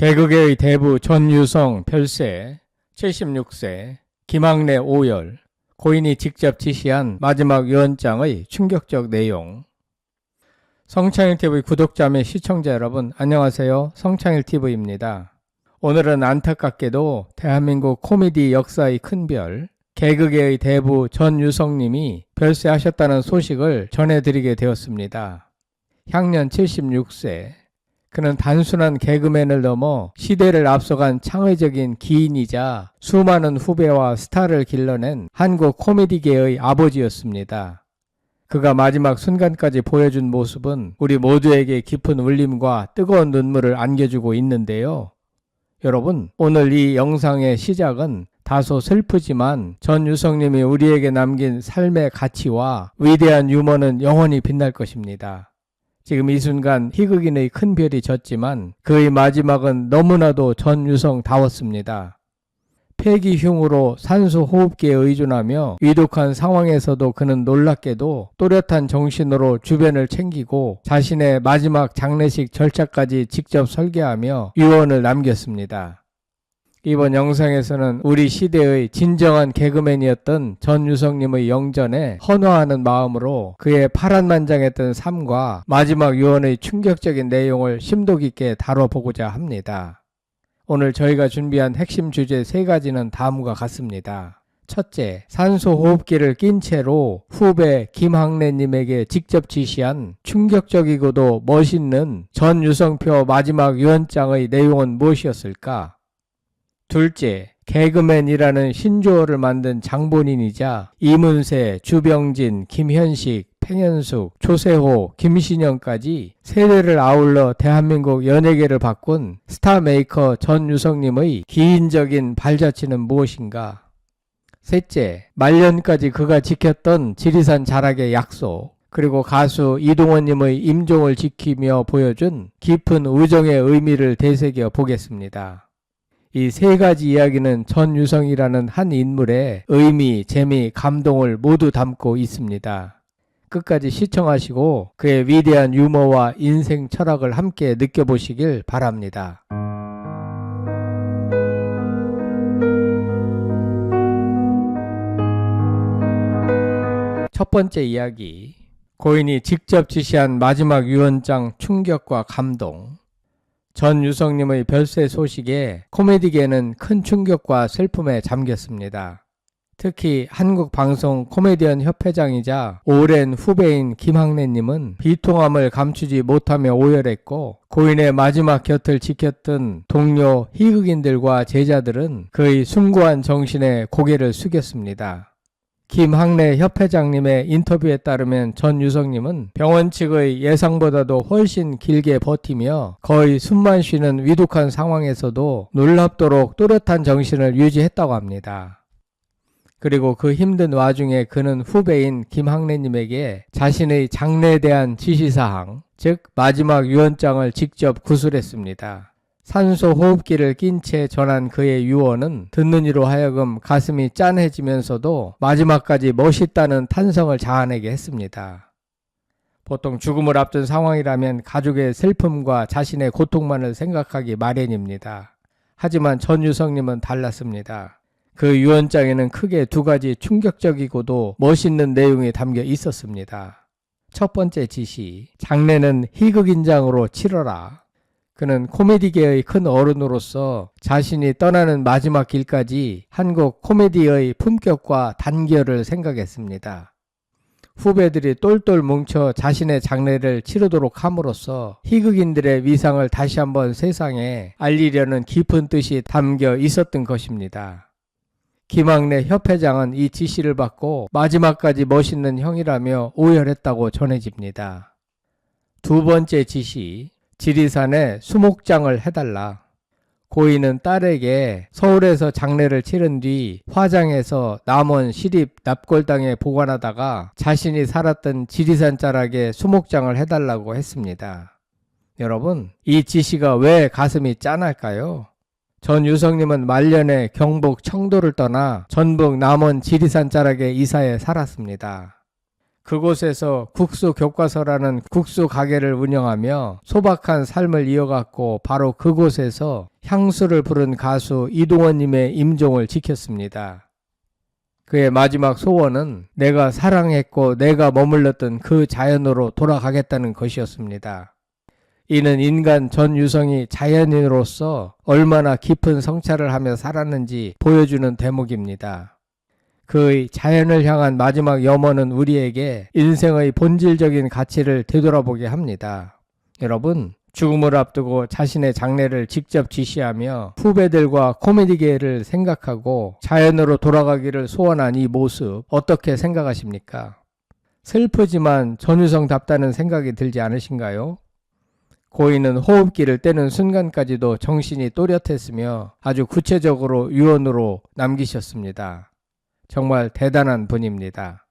개그계의 대부 전유성 별세 76세 김학래 오열 고인이 직접 지시한 마지막 유언장의 충격적 내용. 성창일TV 구독자 및 시청자 여러분 안녕하세요. 성창일TV입니다. 오늘은 안타깝게도 대한민국 코미디 역사의 큰별 개그계의 대부 전유성님이 별세하셨다는 소식을 전해드리게 되었습니다. 향년 76세. 그는 단순한 개그맨을 넘어 시대를 앞서간 창의적인 기인이자 수많은 후배와 스타를 길러낸 한국 코미디계의 아버지였습니다. 그가 마지막 순간까지 보여준 모습은 우리 모두에게 깊은 울림과 뜨거운 눈물을 안겨주고 있는데요. 여러분, 오늘 이 영상의 시작은 다소 슬프지만 전유성님이 우리에게 남긴 삶의 가치와 위대한 유머는 영원히 빛날 것입니다. 지금 이 순간 희극인의 큰 별이 졌지만 그의 마지막은 너무나도 전유성다웠습니다. 폐기흉으로 산소호흡기에 의존하며 위독한 상황에서도 그는 놀랍게도 또렷한 정신으로 주변을 챙기고 자신의 마지막 장례식 절차까지 직접 설계하며 유언을 남겼습니다. 이번 영상에서는 우리 시대의 진정한 개그맨이었던 전유성님의 영전에 헌화하는 마음으로 그의 파란만장했던 삶과 마지막 유언의 충격적인 내용을 심도 깊게 다뤄보고자 합니다. 오늘 저희가 준비한 핵심 주제 3가지는 다음과 같습니다. 첫째, 산소호흡기를 낀 채로 후배 김학래님에게 직접 지시한 충격적이고도 멋있는 전유성표 마지막 유언장의 내용은 무엇이었을까? 둘째, 개그맨이라는 신조어를 만든 장본인이자 이문세, 주병진, 김현식, 팽현숙, 조세호, 김신영까지 세대를 아울러 대한민국 연예계를 바꾼 스타메이커 전유성님의 기인적인 발자취는 무엇인가? 셋째, 말년까지 그가 지켰던 지리산 자락의 약속, 그리고 가수 이동원님의 임종을 지키며 보여준 깊은 우정의 의미를 되새겨 보겠습니다. 이 3가지 이야기는 전유성이라는 한 인물의 의미, 재미, 감동을 모두 담고 있습니다. 끝까지 시청하시고 그의 위대한 유머와 인생 철학을 함께 느껴보시길 바랍니다. 첫 번째 이야기, 고인이 직접 지시한 마지막 유언장 충격과 감동. 전유성님의 별세 소식에 코미디계는 큰 충격과 슬픔에 잠겼습니다. 특히 한국방송 코미디언 협회장이자 오랜 후배인 김학래님은 비통함을 감추지 못하며 오열했고, 고인의 마지막 곁을 지켰던 동료 희극인들과 제자들은 그의 숭고한 정신에 고개를 숙였습니다. 김학래 협회장님의 인터뷰에 따르면 전유성님은 병원 측의 예상보다도 훨씬 길게 버티며 거의 숨만 쉬는 위독한 상황에서도 놀랍도록 또렷한 정신을 유지했다고 합니다. 그리고 그 힘든 와중에 그는 후배인 김학래님에게 자신의 장래에 대한 지시사항, 즉 마지막 유언장을 직접 구술했습니다. 산소호흡기를 낀 채 전한 그의 유언은 듣는 이로 하여금 가슴이 짠해지면서도 마지막까지 멋있다는 탄성을 자아내게 했습니다. 보통 죽음을 앞둔 상황이라면 가족의 슬픔과 자신의 고통만을 생각하기 마련입니다. 하지만 전유성님은 달랐습니다. 그 유언장에는 크게 2가지 충격적이고도 멋있는 내용이 담겨 있었습니다. 첫 번째 지시, 장례는 희극인장으로 치러라. 그는 코미디계의 큰 어른으로서 자신이 떠나는 마지막 길까지 한국 코미디의 품격과 단결을 생각했습니다. 후배들이 똘똘 뭉쳐 자신의 장례를 치르도록 함으로써 희극인들의 위상을 다시 한번 세상에 알리려는 깊은 뜻이 담겨 있었던 것입니다. 김학래 협회장은 이 지시를 받고 마지막까지 멋있는 형이라며 오열했다고 전해집니다. 2번째 지시, 지리산에 수목장을 해달라. 고인은 딸에게 서울에서 장례를 치른 뒤 화장해서 남원 시립 납골당에 보관하다가 자신이 살았던 지리산 자락에 수목장을 해달라고 했습니다. 여러분, 이 지시가 왜 가슴이 짠할까요? 전유성님은 말년에 경북 청도를 떠나 전북 남원 지리산 자락에 이사해 살았습니다. 그곳에서 국수 교과서라는 국수 가게를 운영하며 소박한 삶을 이어갔고 바로 그곳에서 향수를 부른 가수 이동원님의 임종을 지켰습니다. 그의 마지막 소원은 내가 사랑했고 내가 머물렀던 그 자연으로 돌아가겠다는 것이었습니다. 이는 인간 전유성이 자연인으로서 얼마나 깊은 성찰을 하며 살았는지 보여주는 대목입니다. 그의 자연을 향한 마지막 염원은 우리에게 인생의 본질적인 가치를 되돌아보게 합니다. 여러분, 죽음을 앞두고 자신의 장래를 직접 지시하며 후배들과 코미디계를 생각하고 자연으로 돌아가기를 소원한 이 모습 어떻게 생각하십니까? 슬프지만 전유성답다는 생각이 들지 않으신가요? 고인은 호흡기를 떼는 순간까지도 정신이 또렷했으며 아주 구체적으로 유언으로 남기셨습니다. 정말 대단한 분입니다.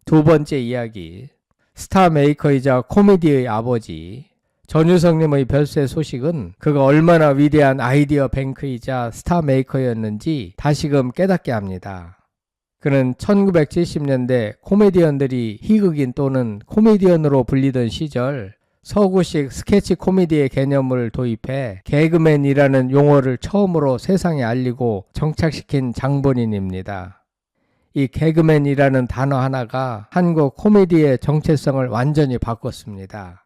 두 번째 이야기, 스타 메이커이자 코미디의 아버지 전유성님의 별세 소식은 그가 얼마나 위대한 아이디어 뱅크이자 스타 메이커였는지 다시금 깨닫게 합니다. 그는 1970년대 코미디언들이 희극인 또는 코미디언으로 불리던 시절 서구식 스케치 코미디의 개념을 도입해 개그맨이라는 용어를 처음으로 세상에 알리고 정착시킨 장본인입니다. 이 개그맨이라는 단어 하나가 한국 코미디의 정체성을 완전히 바꿨습니다.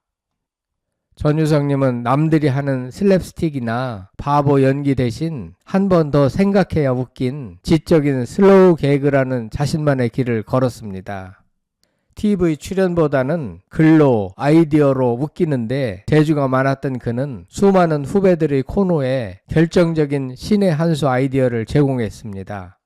전유성님은 남들이 하는 슬랩스틱이나 바보 연기 대신 한 번 더 생각해야 웃긴 지적인 슬로우 개그라는 자신만의 길을 걸었습니다. TV 출연보다는 글로 아이디어로 웃기는데 재주가 많았던 그는 수많은 후배들의 코너에 결정적인 신의 한 수 아이디어를 제공했습니다.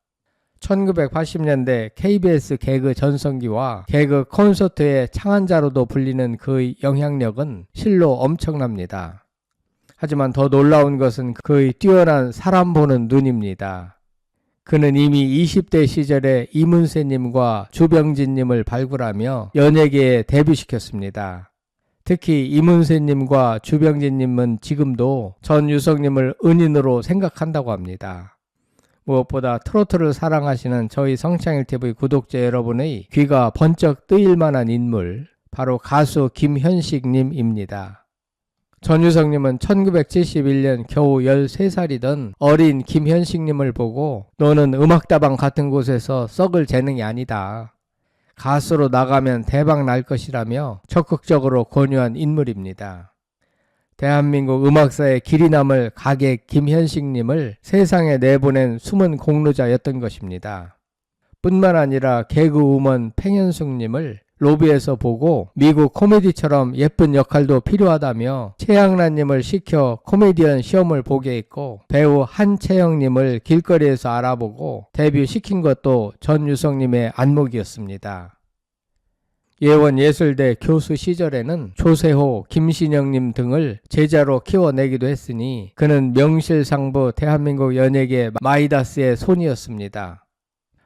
1980년대 KBS 개그 전성기와 개그 콘서트의 창안자로도 불리는 그의 영향력은 실로 엄청납니다. 하지만 더 놀라운 것은 그의 뛰어난 사람 보는 눈입니다. 그는 이미 20대 시절에 이문세님과 주병진님을 발굴하며 연예계에 데뷔시켰습니다. 특히 이문세님과 주병진님은 지금도 전유성님을 은인으로 생각한다고 합니다. 무엇보다 트로트를 사랑하시는 저희 성창일TV 구독자 여러분의 귀가 번쩍 뜨일 만한 인물, 바로 가수 김현식님입니다. 전유성님은 1971년 겨우 13살이던 어린 김현식님을 보고 너는 음악다방 같은 곳에서 썩을 재능이 아니다. 가수로 나가면 대박 날 것이라며 적극적으로 권유한 인물입니다. 대한민국 음악사의 길이 남을 가객 김현식님을 세상에 내보낸 숨은 공로자였던 것입니다. 뿐만 아니라 개그우먼 팽현숙님을 로비에서 보고 미국 코미디처럼 예쁜 역할도 필요하다며 최양란님을 시켜 코미디언 시험을 보게 했고 배우 한채영님을 길거리에서 알아보고 데뷔시킨 것도 전유성님의 안목이었습니다. 예원예술대 교수 시절에는 조세호, 김신영님 등을 제자로 키워내기도 했으니 그는 명실상부 대한민국 연예계 마이다스의 손이었습니다.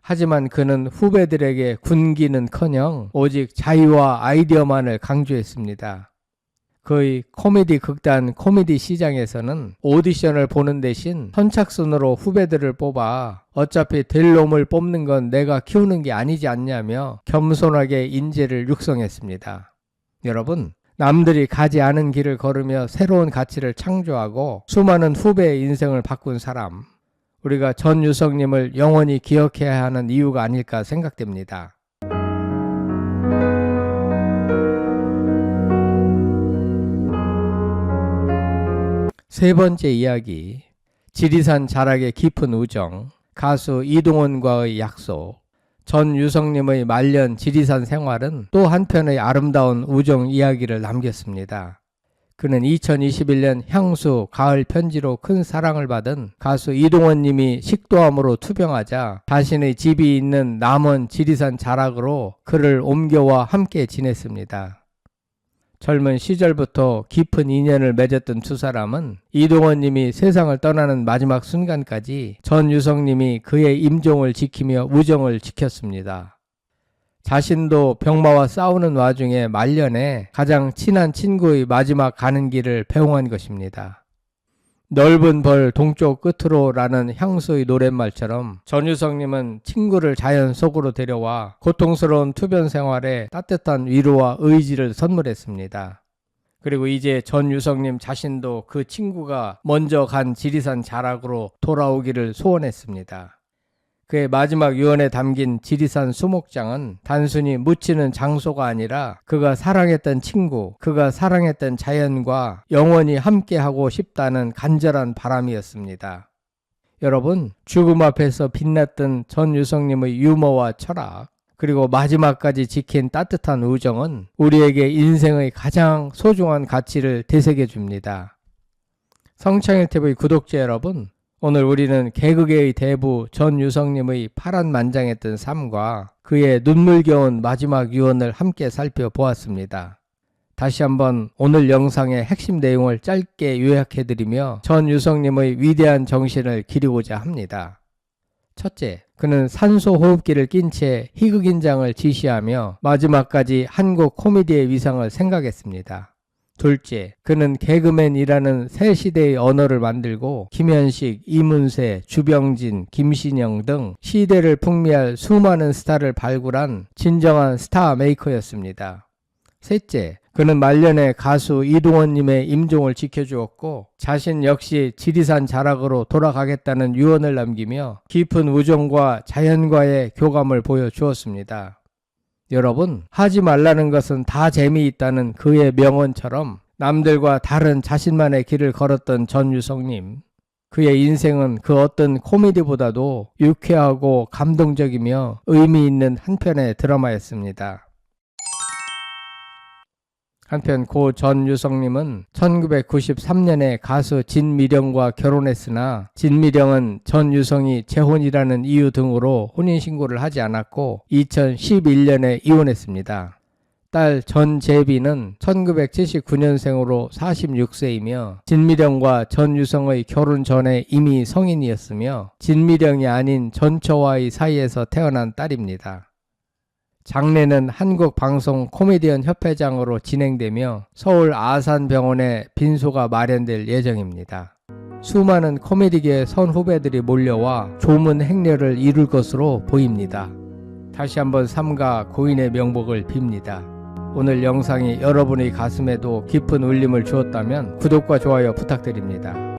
하지만 그는 후배들에게 군기는커녕 오직 자유와 아이디어만을 강조했습니다. 그의 코미디 극단 코미디 시장에서는 오디션을 보는 대신 선착순으로 후배들을 뽑아 어차피 될 놈을 뽑는 건 내가 키우는 게 아니지 않냐며 겸손하게 인재를 육성했습니다. 여러분, 남들이 가지 않은 길을 걸으며 새로운 가치를 창조하고 수많은 후배의 인생을 바꾼 사람, 우리가 전유성님을 영원히 기억해야 하는 이유가 아닐까 생각됩니다. 세 번째 이야기, 지리산 자락의 깊은 우정, 가수 이동원과의 약속. 전유성님의 말년 지리산 생활은 또 한편의 아름다운 우정 이야기를 남겼습니다. 그는 2021년 향수 가을 편지로 큰 사랑을 받은 가수 이동원님이 식도암으로 투병하자 자신의 집이 있는 남원 지리산 자락으로 그를 옮겨와 함께 지냈습니다. 젊은 시절부터 깊은 인연을 맺었던 두 사람은 이동원님이 세상을 떠나는 마지막 순간까지 전유성님이 그의 임종을 지키며 우정을 지켰습니다. 자신도 병마와 싸우는 와중에 말년에 가장 친한 친구의 마지막 가는 길을 배웅한 것입니다. 넓은 벌 동쪽 끝으로 라는 향수의 노랫말처럼 전유성님은 친구를 자연 속으로 데려와 고통스러운 투변 생활에 따뜻한 위로와 의지를 선물했습니다. 그리고 이제 전유성님 자신도 그 친구가 먼저 간 지리산 자락으로 돌아오기를 소원했습니다. 그의 마지막 유언에 담긴 지리산 수목장은 단순히 묻히는 장소가 아니라 그가 사랑했던 친구, 그가 사랑했던 자연과 영원히 함께하고 싶다는 간절한 바람이었습니다. 여러분, 죽음 앞에서 빛났던 전유성님의 유머와 철학, 그리고 마지막까지 지킨 따뜻한 우정은 우리에게 인생의 가장 소중한 가치를 되새겨 줍니다. 성창일TV 구독자 여러분, 오늘 우리는 개그계의 대부 전유성님의 파란만장했던 삶과 그의 눈물겨운 마지막 유언을 함께 살펴보았습니다. 다시 한번 오늘 영상의 핵심 내용을 짧게 요약해드리며 전유성님의 위대한 정신을 기리고자 합니다. 첫째, 그는 산소 호흡기를 낀 채 희극인장을 지시하며 마지막까지 한국 코미디의 위상을 생각했습니다. 둘째, 그는 개그맨이라는 새 시대의 언어를 만들고 김현식, 이문세, 주병진, 김신영 등 시대를 풍미할 수많은 스타를 발굴한 진정한 스타 메이커였습니다. 셋째, 그는 말년에 가수 이동원님의 임종을 지켜주었고 자신 역시 지리산 자락으로 돌아가겠다는 유언을 남기며 깊은 우정과 자연과의 교감을 보여주었습니다. 여러분, 하지 말라는 것은 다 재미있다는 그의 명언처럼 남들과 다른 자신만의 길을 걸었던 전유성님. 그의 인생은 그 어떤 코미디보다도 유쾌하고 감동적이며 의미 있는 한 편의 드라마였습니다. 한편 고 전유성님은 1993년에 가수 진미령과 결혼했으나 진미령은 전유성이 재혼이라는 이유 등으로 혼인신고를 하지 않았고 2011년에 이혼했습니다. 딸 전재비는 1979년생으로 46세이며 진미령과 전유성의 결혼 전에 이미 성인이었으며 진미령이 아닌 전처와의 사이에서 태어난 딸입니다. 장례는 한국방송 코미디언 협회장으로 진행되며 서울 아산병원에 빈소가 마련될 예정입니다. 수많은 코미디계 선후배들이 몰려와 조문 행렬을 이룰 것으로 보입니다. 다시 한번 삼가 고인의 명복을 빕니다. 오늘 영상이 여러분의 가슴에도 깊은 울림을 주었다면 구독과 좋아요 부탁드립니다.